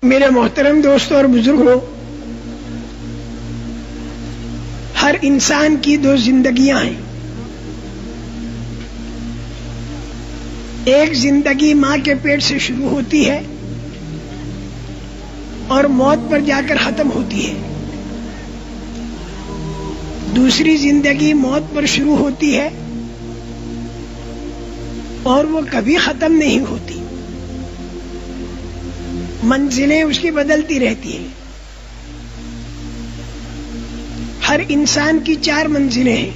میرے محترم دوستوں اور بزرگوں، ہر انسان کی دو زندگیاں ہیں۔ ایک زندگی ماں کے پیٹ سے شروع ہوتی ہے اور موت پر جا کر ختم ہوتی ہے۔ دوسری زندگی موت پر شروع ہوتی ہے اور وہ کبھی ختم نہیں ہوتی، منزلیں اس کی بدلتی رہتی ہیں۔ ہر انسان کی 4 منزلیں ہیں۔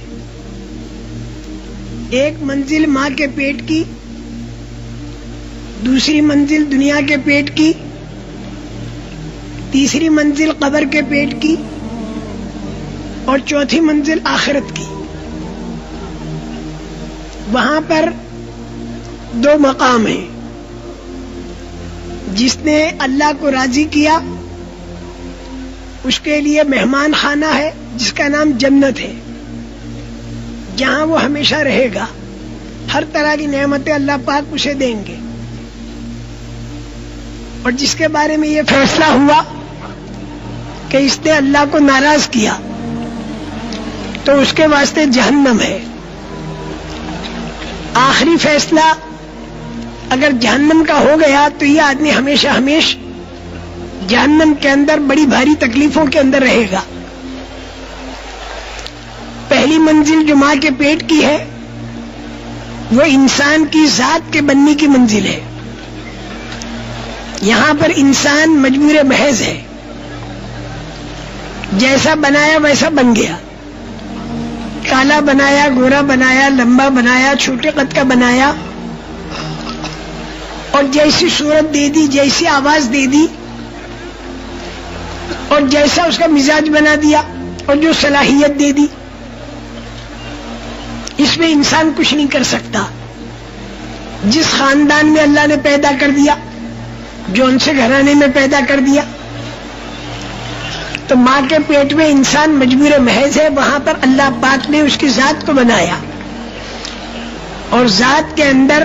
ایک منزل ماں کے پیٹ کی، دوسری منزل دنیا کے پیٹ کی، تیسری منزل قبر کے پیٹ کی اور چوتھی منزل آخرت کی۔ وہاں پر 2 مقام ہیں۔ جس نے اللہ کو راضی کیا اس کے لیے مہمان خانہ ہے جس کا نام جنت ہے، جہاں وہ ہمیشہ رہے گا۔ ہر طرح کی نعمتیں اللہ پاک اسے دیں گے۔ اور جس کے بارے میں یہ فیصلہ ہوا کہ اس نے اللہ کو ناراض کیا تو اس کے واسطے جہنم ہے۔ آخری فیصلہ اگر جہنم کا ہو گیا تو یہ آدمی ہمیشہ جہنم کے اندر بڑی بھاری تکلیفوں کے اندر رہے گا۔ پہلی منزل جو ماں کے پیٹ کی ہے وہ انسان کی ذات کے بننے کی منزل ہے۔ یہاں پر انسان مجبور محض ہے، جیسا بنایا ویسا بن گیا۔ کالا بنایا، گورا بنایا، لمبا بنایا، چھوٹے قد کا بنایا، اور جیسی صورت دے دی، جیسی آواز دے دی، اور جیسا اس کا مزاج بنا دیا، اور جو صلاحیت دے دی، اس میں انسان کچھ نہیں کر سکتا۔ جس خاندان میں اللہ نے پیدا کر دیا، جو ان سے گھرانے میں پیدا کر دیا، تو ماں کے پیٹ میں انسان مجبور محض ہے۔ وہاں پر اللہ پاک نے اس کی ذات کو بنایا، اور ذات کے اندر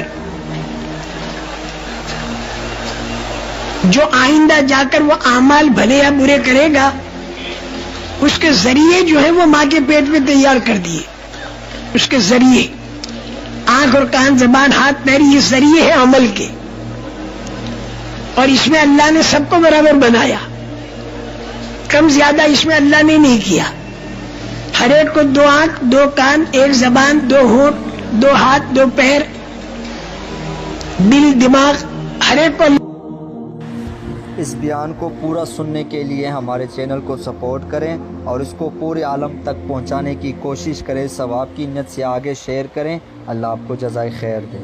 جو آئندہ جا کر وہ اعمال بھلے یا برے کرے گا، اس کے ذریعے جو ہے وہ ماں کے پیٹ میں تیار کر دیے۔ اس کے ذریعے آنکھ اور کان، زبان، ہاتھ، پیر، یہ ذریعے ہیں عمل کے، اور اس میں اللہ نے سب کو برابر بنایا۔ کم زیادہ اس میں اللہ نے نہیں کیا۔ ہر ایک کو 2 آنکھ، 2 کان، 1 زبان، 2 ہونٹ، 2 ہاتھ، 2 پیر، دل، دماغ، ہر ایک کو۔ اس بیان کو پورا سننے کے لیے ہمارے چینل کو سپورٹ کریں اور اس کو پورے عالم تک پہنچانے کی کوشش کریں۔ ثواب کی نیت سے آگے شیئر کریں۔ اللہ آپ کو جزائے خیر دے۔